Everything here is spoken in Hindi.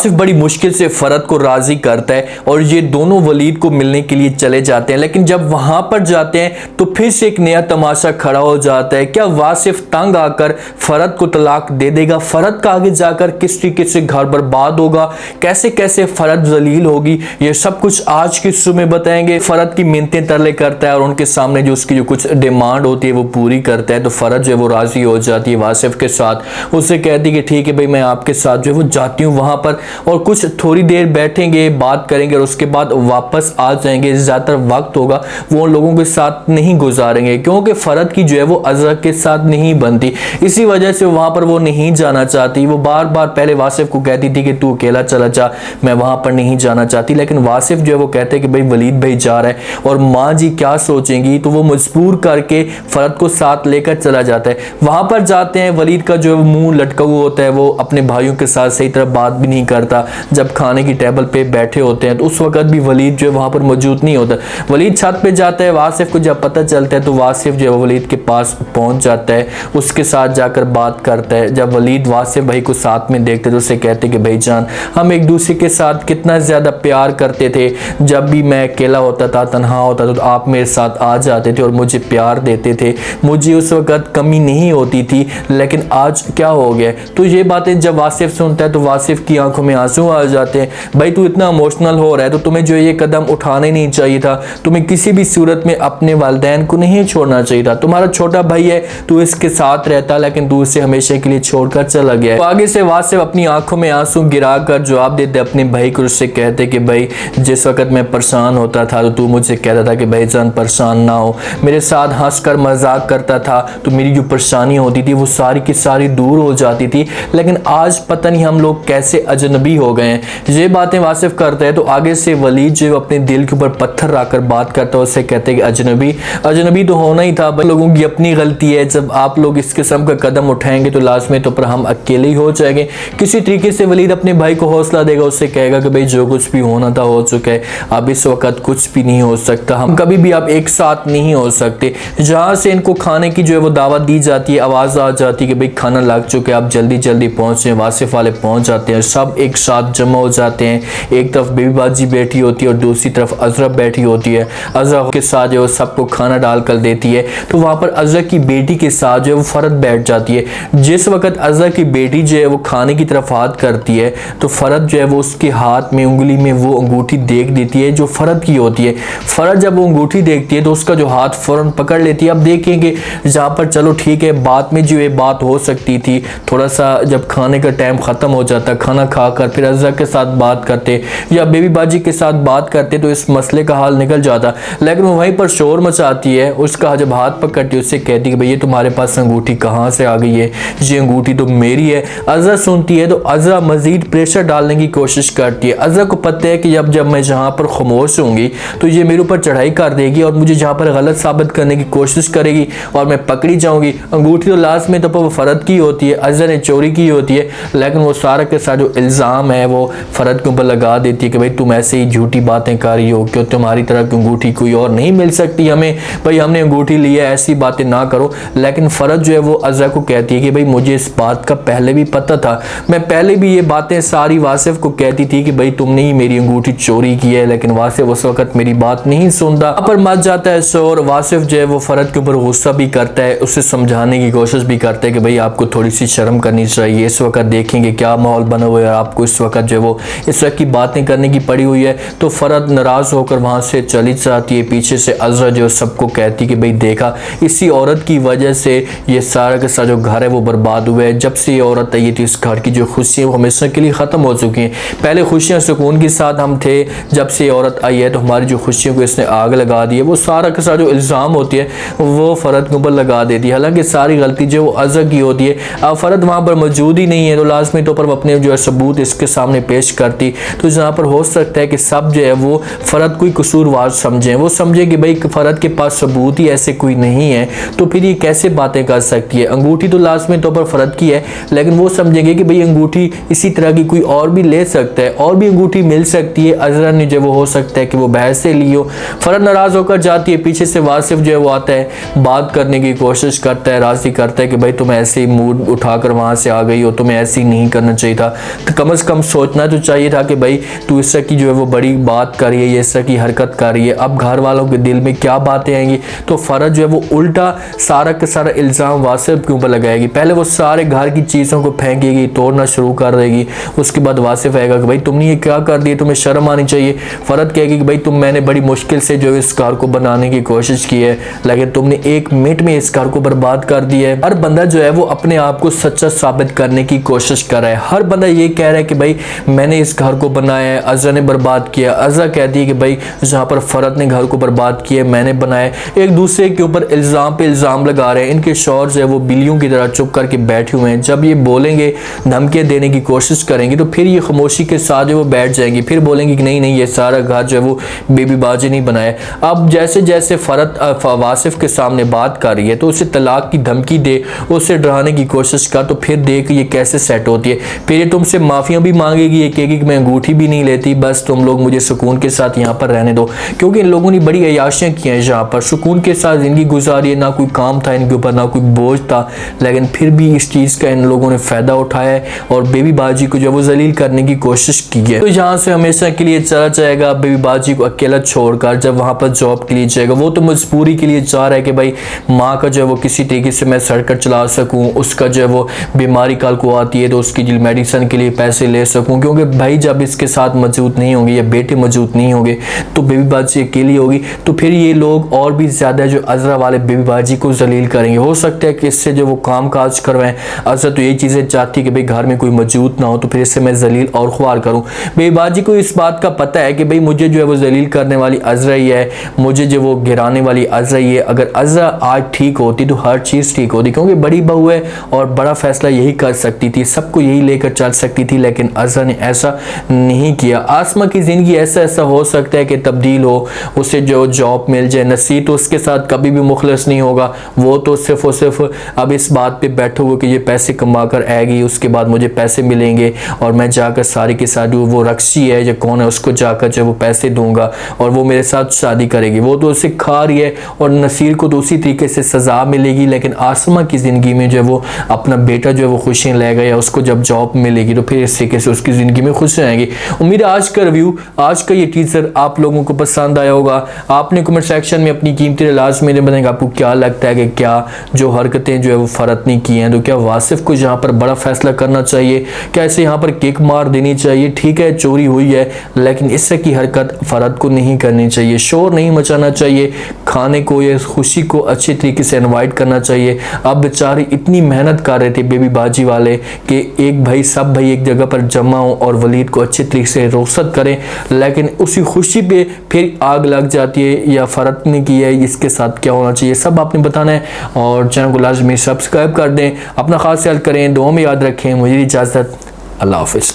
सिर्फ बड़ी मुश्किल से फरद को राजी करता है और ये दोनों वलीद को मिलने के लिए चले जाते हैं। लेकिन जब वहां पर जाते हैं तो फिर से एक नया तमाशा खड़ा हो जाता है। क्या वासिफ तंग आकर फरद को तलाक दे देगा? फरद का आगे जाकर किस तरीके से घर बर्बाद होगा, कैसे कैसे फरद जलील होगी, ये सब कुछ आज की शुरू में बताएंगे। फरद की मिन्नतें तरले करता है और उनके सामने जो उसकी जो कुछ डिमांड होती है वो पूरी करता है। तो फरद जो है वो राजी हो जाती है वासिफ के साथ। उससे कहती है कि ठीक है भाई, मैं आपके साथ जो है वो जाती हूँ वहां पर और कुछ थोड़ी देर बैठेंगे, बात करेंगे और उसके बाद वापस आ जाएंगे। ज़्यादातर वक्त होगा वो उन लोगों के साथ नहीं गुजारेंगे क्योंकि फरद की जो है वो अज़रा के साथ नहीं बनती। इसी वजह से वहां पर वो नहीं जाना चाहती। वो बार बार पहले वासिफ को कहती थी कि तू अकेला चला जा, मैं वहां पर नहीं जाना चाहती। लेकिन वासिफ जो है वो कहते हैं कि भाई वलीद भाई जा रहा है और माँ जी क्या सोचेंगी, तो वो मजबूर करके फरद को साथ लेकर चला जाता है। वहां पर जाते हैं, वलीद का जो मुंह लटका हुआ होता है, वो अपने भाइयों के साथ सही तरह बात भी नहीं करता। जब खाने की टेबल पे बैठे होते हैं तो उस वक्त भी वलीद जो है वहां पर मौजूद नहीं होता। वलीद छत पे जाता है, वासिफ को जब पता चलता है तो वासिफ जो है वलीद के पास पहुंच जाता है, उसके साथ जाकर बात करता है। जब वलीद वासिफ भाई को साथ में देखते तो उससे कहते कि भाईजान, हम एक दूसरे के साथ कितना ज्यादा प्यार करते थे। जब भी मैं अकेला होता था, तन्हा होता था, तो आप मेरे साथ आ जाते थे और मुझे प्यार देते थे। मुझे उस वक्त कमी नहीं होती थी, लेकिन आज क्या हो गया? तो ये बातें जब वासिफ सुनता है तो वासिफ की आंखों में आंसू आ जाते हैं। भाई तू इतना इमोशनल हो रहा है तो तुम्हें जो ये कदम उठाना ही नहीं चाहिए था। तुम्हें किसी भी सूरत में अपने वालिदैन को नहीं छोड़ना चाहिए था। तुम्हारा छोटा भाई है, तू इसके साथ रहता, लेकिन तू इसे हमेशा के लिए छोड़कर चला गया है। तो आगे से वासिफ अपनी आंखों में आंसू गिराकर जवाब देते अपने भाई को। उससे कहते कि भाई जिस वक्त मैं परेशान होता था तो तू मुझे कहता था कि भाईजान परेशान ना हो, मेरे साथ हंसकर मजाक करता था, तो मेरी जो परेशानी होती थी वो सारी की सारी दूर हो जाती थी। लेकिन आज पता नहीं हम लोग कैसे अजनबी हो गए हैं। ये बातें वासिफ करते हैं तो आगे से वलीद जो अपने दिल के ऊपर पत्थर रखकर बात करता है। उससे कहते हैं कि अजनबी अजनबी तो होना ही था, लोगों की अपनी गलती है। जब आप लोग इस किस्म का कदम उठाएंगे तो लाजमी तो पर हम अकेले ही हो जाएंगे। किसी तरीके से वलीद अपने भाई को हौसला देगा, उससे कहेगा कि भाई जो कुछ भी होना था हो चुका है, अब इस वक्त कुछ भी नहीं हो सकता, हम कभी भी अब एक साथ नहीं हो सकते। जहां से इनको खाने की जो है वो दावत दी जाती है, आवाज आ जाती है कि भाई खाना लग चुका है, आप जल्दी जल्दी पहुंचे। वासिफ वाले पहुंच जाते हैं, सब एक साथ जमा हो जाते हैं। एक तरफ बेबी बाजी बैठी होती है और दूसरी तरफ अजरा बैठी होती है। अजरा के साथ जो सबको खाना डाल कर देती है। तो वहां पर अजरा की बेटी के साथ जो है वो फरद बैठ जाती है। जिस वक्त अजरा की बेटी जो है वो खाने की तरफ हाथ करती है तो फरद जो है वो उसके हाथ में उंगली में वो अंगूठी देख देती है जो फरद की होती है। फरद जब वो अंगूठी देखती है तो उसका जो हाथ फौरन पकड़ लेती है। अब देखेंगे जहाँ पर चलो ठीक है, बात में जो ये बात हो सकती थी, थोड़ा सा जब खाने का टाइम खत्म हो जाता, खाना खाकर फिर अजरा के साथ बात करते या बेबी बाजी के साथ बात करते तो इस मसले का हाल निकल जाता। लेकिन वो वहीं पर शोर मचाती है, उसका जब हाथ पकड़ती है उससे कहती है कि भैया तुम्हारे पास अंगूठी कहाँ से आ गई है, ये अंगूठी तो मेरी है। अजरा सुनती है तो अजरा मजीद प्रेशर डालने की कोशिश करती है। अजरा को पता है कि जब मैं जहाँ पर खामोश होंगी तो ये मेरे ऊपर चढ़ाई कर देगी और मुझे जहाँ पर गलत साबित करने की कोशिश करेगी और मैं पकड़ी जाऊंगी। अंगूठी तो लास्ट में तो वो फरद की होती है, अजरा ने चोरी की होती है, लेकिन वो सारा के सारा जो इल्ज़ाम है वो फरद के ऊपर लगा देती है कि भाई तुम ऐसे ही झूठी बातें कर रही हो, क्यों तुम्हारी तरह की अंगूठी कोई और नहीं मिल सकती हमें, भाई हमने अंगूठी ली है, ऐसी बातें ना करो। लेकिन फरद जो है वो अजरा को कहती है कि भाई मुझे इस बात का पहले भी पता था, मैं पहले भी ये बातें सारी वासिफ को कहती थी कि भाई तुमने ही मेरी अंगूठी चोरी की है। लेकिन वासिफ उस वक्त मेरी बात नहीं सुनता। पर मच जाता है शोर। वासिफ जो है वो फरद के ऊपर गुस्सा भी करता है, उसे समझाने की कोशिश भी करता है कि भाई आपको थोड़ी सी शर्म करनी चाहिए। इस वक्त देखेंगे क्या माहौल बना हुआ है, आपको इस वक्त जो है वो इस वक्त की बातें करने की पड़ी हुई है। तो फरद नाराज होकर वहां से चली जाती है। पीछे से अजरा जो सबको कहती कि भाई देखा, इसी औरत की वजह से ये सारा का सारा जो घर है वो बर्बाद हुआ है। जब से ये औरत आई थी इस घर की जो खुशियां वो हमेशा के लिए खत्म हो चुकी हैं। पहले खुशियां सुकून के साथ हम थे, जब से ये औरत आई है तो हमारी जो खुशियों को इसने आग लगा दी है। वो सारा का सारा जो इल्ज़ाम होती है वो फरद के ऊपर लगा देती है, हालांकि सारी गलती जो वो अजरा की होती है। अब फरद वहाँ पर मौजूद ही नहीं है तो लाजमी तौर पर अपने जो है सबूत इसके सामने पेश करती, तो जहाँ पर हो सकता है कि सब जो है वो फरद कोई कसूरवार समझें, वो समझे कि भाई फरद के पास सबूत ही ऐसे कोई नहीं है तो फिर ये कैसे बातें कर सकती है। अंगूठी तो लाजमी तौर पर फरद की है, लेकिन वो समझेंगे कि भाई अंगूठी इसी तरह की कोई और भी ले सकता है, और भी अंगूठी मिल सकती है। अजरा ने जो वो हो सकता है कि वो बहस से ली हो। फरद नाराज होकर जाती है। पीछे से वासिफ जो है वो आता है, बात करने की कोशिश करता है, राजी करता है कि भाई तुम ऐसे ही मूड उठाकर वहां से आ गई हो, तुम्हें ऐसे ही नहीं करना चाहिए था। तो कम कम से कम सोचना तो चाहिए था कि भाई तू इस तरह की जो है वो बड़ी बात कर रही है, ये इस तरह की हरकत कर रही है, अब घर वालों के दिल में क्या बातें आएंगी। तो फरत जो है वो उल्टा सारा का सारा इल्ज़ाम वासिफ के ऊपर लगाएगी। पहले वो सारे घर की चीज़ों को फेंकेगी, तोड़ना शुरू कर देगी। उसके बाद वासिफ आएगा कि भाई तुमने ये क्या कर दिया, तुम्हें शर्म आनी चाहिए। फरत कहेगी कि भाई मैंने बड़ी मुश्किल से जो इस घर को बनाने की कोशिश की है, लेकिन तुमने 1 मिनट में इस घर को बर्बाद कर दिया है। हर बंदा जो है वो अपने आप को सच्चा साबित करने की कोशिश कर रहा है। हर बंदा ये कह रहा है कि भाई मैंने इस घर को बनाया है, अज़रा ने बर्बाद किया। अज़रा कहती है कि भाई जहाँ पर फरत ने घर को बर्बाद किया मैंने बनाया। एक दूसरे के ऊपर इल्ज़ाम पे इल्ज़ाम लगा रहे हैं। इनके शौहर जो है वो बिल्लियों की तरह चुप करके बैठे हुए हैं। जब ये बोलेंगे, धमकियाँ देने की कोशिश करेंगे तो फिर ये खामोशी के साथ जो वो बैठ जाएंगी, फिर बोलेंगे कि नहीं ये सारा घर जो है वो बेबी बाजी नहीं बनाया। अब जैसे जैसे फरत वासिफ के सामने बात कर रही है तो उसे तलाक की धमकी दे, उसे डराने की कोशिश कर, तो फिर देख ये कैसे सेट होती है। फिर ये तुमसे माफिया भी मांगेगी, ये कहेगी कि मैं अंगूठी भी नहीं लेती, बस तुम लोग मुझे सुकून के साथ यहाँ पर रहने दो। क्योंकि इन लोगों ने बड़ी अयाशियाँ की हैं, यहाँ पर सुकून के साथ ज़िंदगी गुजारी है, ना कोई काम था इनके ऊपर, ना कोई बोझ था, लेकिन फिर भी इस चीज़ का इन लोगों ने फ़ायदा उठाया है और बेबी बाजी को जो वो जलील करने की कोशिश की है। तो यहाँ से हमेशा के लिए चला जाएगा बेबी बाजी को अकेला छोड़कर। जब वहाँ पर जॉब के लिए जाएगा, वो तो मजबूरी के लिए चाह रहा है कि भाई माँ का जो है वो किसी तरीके से मैं सड़क चला सकूँ, उसका जो है वो बीमारी कल को आती है तो उसकी जो मेडिसिन के लिए पैसे ले सकूँ। क्योंकि भाई जब इसके साथ मौजूद नहीं होंगे या बेटे मौजूद नहीं होंगे तो बेबी बाजी अकेली होगी, तो फिर ये लोग और भी ज़्यादा जो अज़रा वाले बेबी बाजी को जलील करेंगे। हो सकता है कि इससे जो वो काम काज करवाएं। अज़रा तो यही चीज़ें चाहती है कि भाई घर में कोई मौजूद ना हो, तो फिर इससे मैं जलील और ख्वार करूँ। बेबी बाजी को इस बात का पता है कि भाई मुझे जो है वो जलील करने वाली अज़रा ही है, मुझे जो वो गिराने वाली अज़रा ही है। अगर अज़रा आज ठीक होती तो हर चीज़ ठीक होती, क्योंकि बड़ी बहू है और बड़ा फैसला यही कर सकती थी, सबको यही लेकर चल सकती थी, लेकिन अज़रा ने ऐसा नहीं किया। आसमा की ज़िंदगी ऐसा हो सकता है कि तब्दील हो, उसे जो जॉब मिल जाए। नसीर तो उसके साथ कभी भी मुखलिस नहीं होगा, वो तो सिर्फ और सिर्फ अब इस बात पे बैठे हुए कि ये पैसे कमा कर आएगी, उसके बाद मुझे पैसे मिलेंगे और मैं जाकर सारी की सारी वो रक्सी है जो कौन है उसको जाकर जो वो पैसे दूंगा और वो मेरे साथ शादी करेगी। वो तो उसे खा रही है और नसीर को तो उसी तरीके से सज़ा मिलेगी, लेकिन आसमा की ज़िंदगी में जो है वो अपना बेटा जो है वो खुशियाँ लेगा या उसको जब जॉब मिलेगी तो फिर इस तरीके से उसकी ज़िंदगी में खुशियाँ आएंगी। उम्मीद है आज का रिव्यू, आज का ये टीजर आप लोगों को पसंद आया होगा। आपने कमेंट सेक्शन में अपनी कीमती इलाज मेरे बताएंगे आपको क्या लगता है कि क्या जो हरकतें जो है वो फरत ने की हैं, तो क्या वासिफ को यहाँ पर बड़ा फैसला करना चाहिए, क्या इसे यहाँ पर किक मार देनी चाहिए। ठीक है चोरी हुई है, लेकिन इससे की हरकत फरत को नहीं करनी चाहिए, शोर नहीं मचाना चाहिए, खाने को या खुशी को अच्छे तरीके से इनवाइट करना चाहिए। अब बेचारे इतनी मेहनत कर रहे थे बेबी बाजी वाले कि एक भाई सब भाई एक जगह पर जमा हो और वलीद को अच्छे तरीके से रोसत करें, लेकिन उसी खुशी पे फिर आग लग जाती है या फरत ने की है। इसके साथ क्या होना चाहिए सब आपने बताना है और चैनल को लाजमी सब्सक्राइब कर दें। अपना खास ख्याल करें, दुआ में याद रखें। मुझे इजाज़त, अल्लाह हाफिज़।